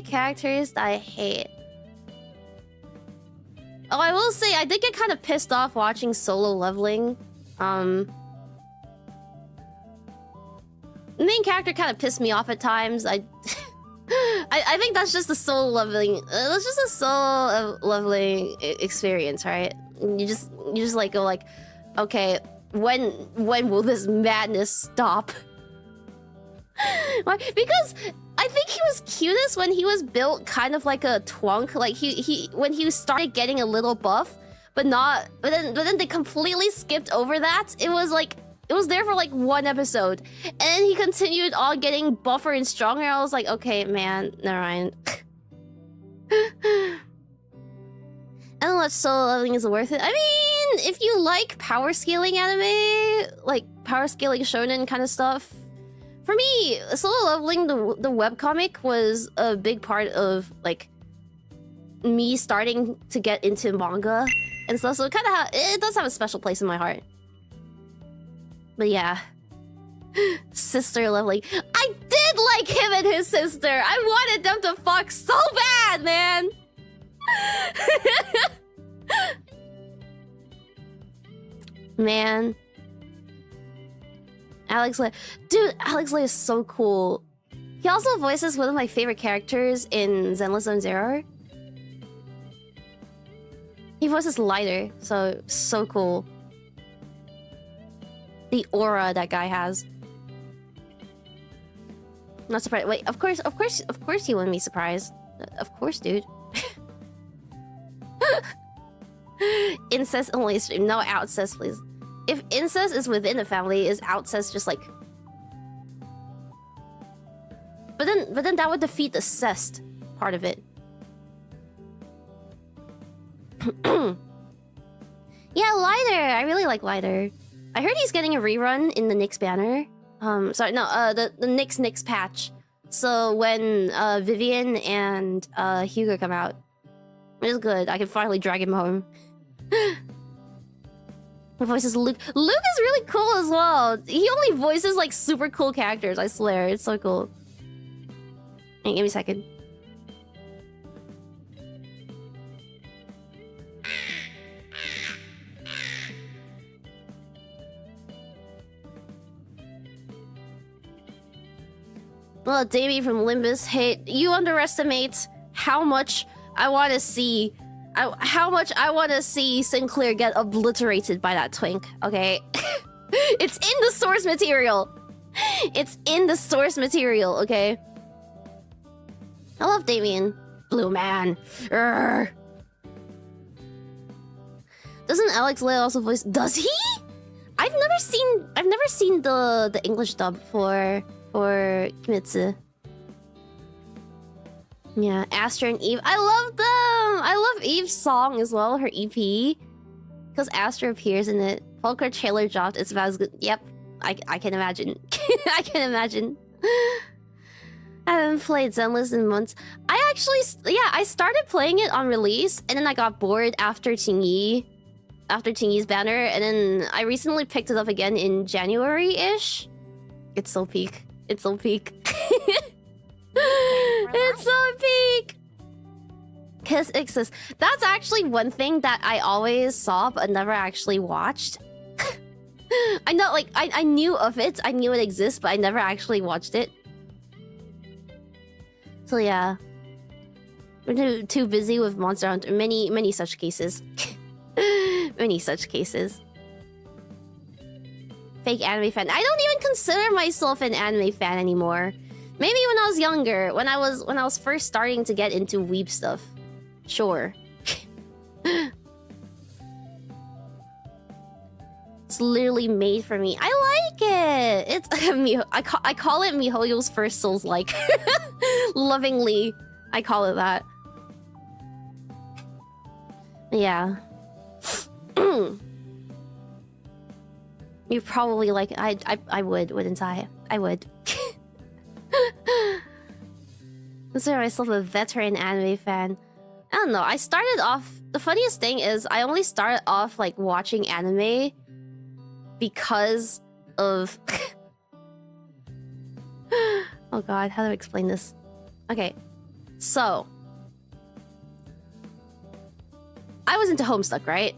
characters that I hate. Oh, I will say I did get kind of pissed off watching Solo Leveling. The main character kind of pissed me off at times. I think that's just the Solo Leveling. That's just a Solo Leveling experience, right? You just like go like, okay, when will this madness stop? Why? Because I think he was cutest when he was built kind of like a twunk. Like when he started getting a little buff, but then they completely skipped over that. It was like it was there for like one episode, and then he continued on getting buffer and stronger. I was like, okay, man, never mind. I don't know what Solo Leveling is worth it. I mean, if you like power scaling anime, like power scaling shonen kind of stuff. For me, Solo Leveling, the webcomic, was a big part of, like, me starting to get into manga and stuff. So it does have a special place in my heart. But yeah. Sister Leveling. I did like him and his sister! I wanted them to fuck so bad, man! Man. Alex Lay. Dude, Alex Lay is so cool. He also voices one of my favorite characters in Zenless Zone Zero. He voices Lighter, so cool. The aura that guy has. Not surprised. Wait, of course you wouldn't be surprised. Of course, dude. Incest only stream. No outcest, please. If incest is within the family, is outcest just like... But then that would defeat the cest part of it. Yeah, Lighter! I really like Lighter. I heard he's getting a rerun in the Nyx banner. Sorry, no, the Nyx patch. So when Vivian and Hugo come out, it is good. I can finally drag him home. My voice is Luke. Luke is really cool as well. He only voices like super cool characters, I swear. It's so cool. Hey, give me a second. Well, Davey from Limbus, hey, you underestimate how much I want to see... how much I want to see Sinclair get obliterated by that twink, okay? It's in the source material! It's in the source material, okay? I love Damien. Blue man. Urgh. Doesn't Alex Lay also voice... Does he? I've never seen the English dub for Kimetsu. Yeah, Astra and Eve. I love them! I love Eve's song as well, her EP. Because Astra appears in it. Volker trailer dropped. It's about as good. Yep, I can imagine. I can imagine. I haven't played Zenless in months. I actually... Yeah, I started playing it on release, and then I got bored after Tingyi. After Tingyi's banner, and then I recently picked it up again in January-ish. It's so peak. It's so peak. It's so peak! Kiss Ixis. That's actually one thing that I always saw but never actually watched. I know, like, I knew of it. I knew it exists, but I never actually watched it. So yeah. We're too busy with Monster Hunter. Many such cases. Many such cases. Fake anime fan. I don't even consider myself an anime fan anymore. Maybe when I was younger, when I was first starting to get into weeb stuff. Sure. It's literally made for me. I like it. It's I call it MiHoYo's first Souls-like. Lovingly, I call it that. Yeah. You probably like it. I would, wouldn't I? I would. Consider myself a veteran anime fan. I don't know. I started off... The funniest thing is I only started off like watching anime because of... Oh god, how do I explain this? Okay. So I was into Homestuck, right?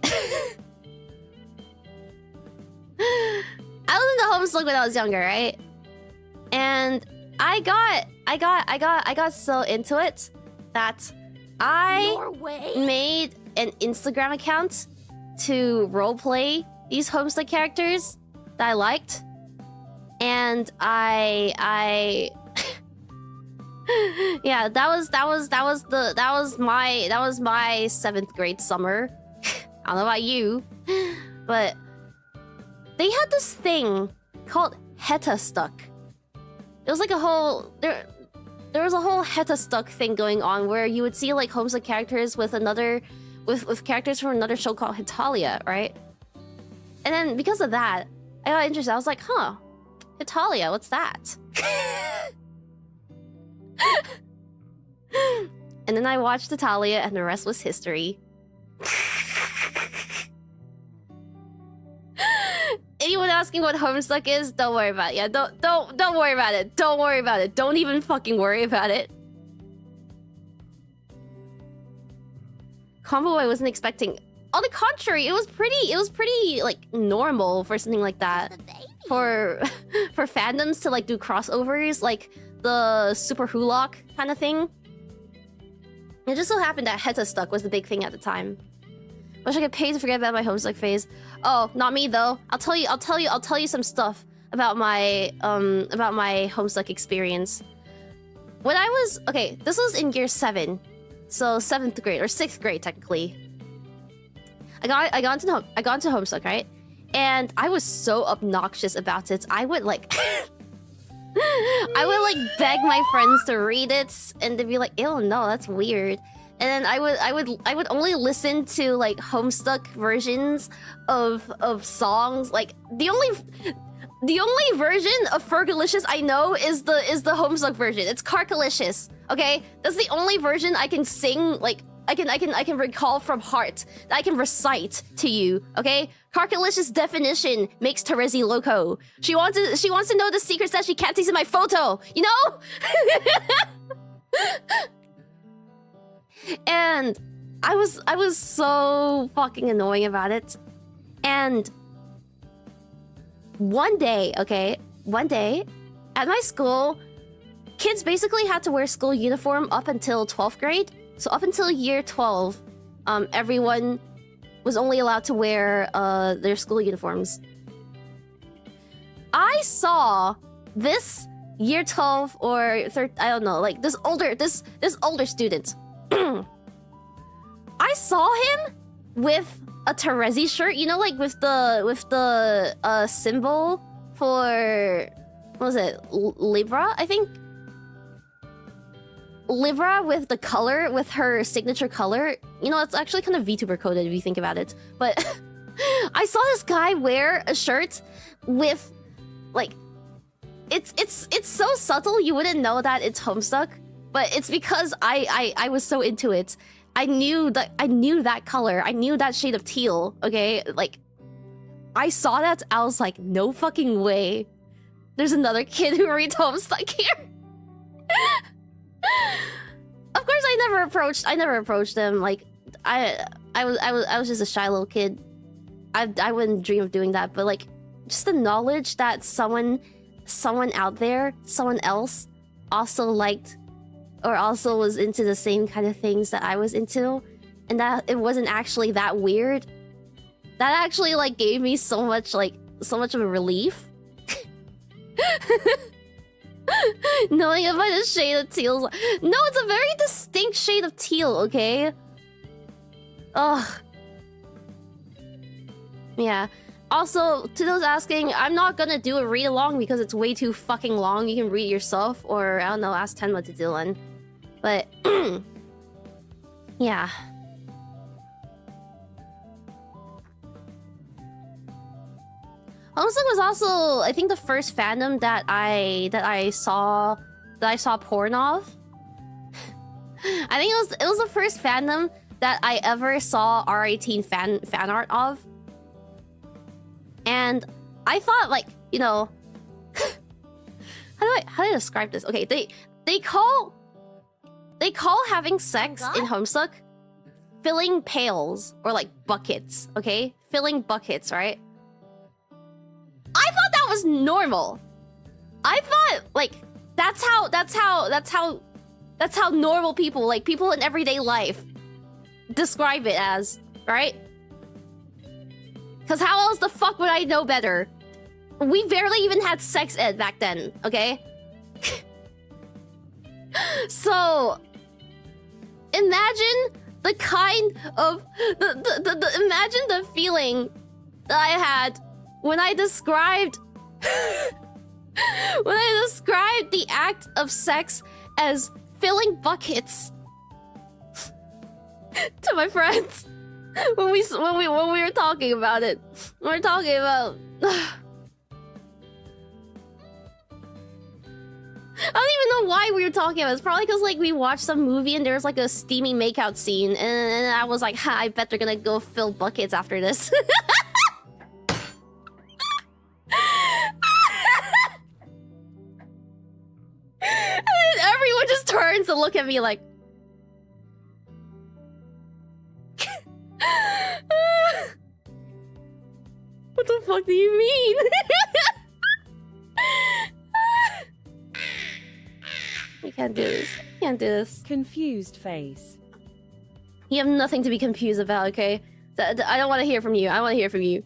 I was into Homestuck when I was younger, right? And I got so into it that I made an Instagram account to roleplay these Homestuck characters that I liked. And I yeah, that was my 7th grade summer. I don't know about you, but they had this thing called Homestuck. It was like a whole there was a whole Homestuck thing going on where you would see like Homestuck characters with characters from another show called Hitalia, right? And then because of that, I got interested. I was like, huh, Hitalia, what's that? And then I watched Hitalia and the rest was history. Anyone asking what Homestuck is? Don't worry about it. Yeah, don't worry about it. Don't worry about it. Don't even fucking worry about it. Combo I wasn't expecting. On the contrary, it was pretty like normal for something like that. For fandoms to like do crossovers, like the Super Hulock kind of thing. It just so happened that Homestuck was the big thing at the time. Wish I could pay to forget about my Homestuck phase. Oh, not me though. I'll tell you some stuff about my Homestuck experience. When I was this was in year 7, so 7th grade or 6th grade technically. I got into Homestuck, right? And I was so obnoxious about it. I would like beg my friends to read it, and they'd be like, "Ew, no, that's weird." And then I would only listen to like Homestuck versions of songs. Like the only version of Fergalicious I know is the Homestuck version. It's Carcalicious. Okay, that's the only version I can sing. Like I can recall from heart that I can recite to you. Okay, Carcalicious definition makes Terezi loco. She wants to know the secrets that she can't see in my photo. You know. And I was so fucking annoying about it. And one day at my school, kids basically had to wear school uniform up until 12th grade. So up until year 12, everyone was only allowed to wear their school uniforms. I saw this year 12 or I don't know, like this older student. I saw him with a Terezi shirt, you know, like with the symbol for, what was it, Libra, I think? Libra with the color, with her signature color. You know, it's actually kind of VTuber coded if you think about it. But I saw this guy wear a shirt with, like, it's so subtle you wouldn't know that it's Homestuck. But it's because I was so into it. I knew that color. I knew that shade of teal. Okay, like I saw that. I was like, no fucking way. There's another kid who reads Homestuck here. Of course, I never approached them. Like I was just a shy little kid. I wouldn't dream of doing that. But like, just the knowledge that someone out there, someone else, also liked. Or also was into the same kind of things that I was into, and that it wasn't actually that weird. That actually like gave me so much of a relief. Knowing about the shade of teal. No, it's a very distinct shade of teal, okay? Ugh. Yeah. Also, to those asking, I'm not gonna do a read along because it's way too fucking long. You can read it yourself, or I don't know, ask Tenma to do one. But yeah. Homestuck was also, I think, the first fandom that I saw porn of. I think it was the first fandom that I ever saw R18 fan art of. And I thought, like, you know, how do I describe this? Okay, they call they call having sex in Homestuck filling pails or like buckets, okay? Filling buckets, right? I thought that was normal. I thought like that's how normal people, like people in everyday life, describe it as, right? Because how else the fuck would I know better? We barely even had sex ed back then, okay? So imagine the kind of imagine the feeling that I had when I described the act of sex as filling buckets to my friends when we were talking about it. We were talking about I don't even know why we were talking about it. It's probably because like we watched some movie and there was like a steamy makeout scene, and I was like, ha, I bet they're gonna go fill buckets after this. And everyone just turns to look at me like, what the fuck do you mean? We can't do this. Can't do this. Confused face. You have nothing to be confused about, okay? I don't want to hear from you. I want to hear from you.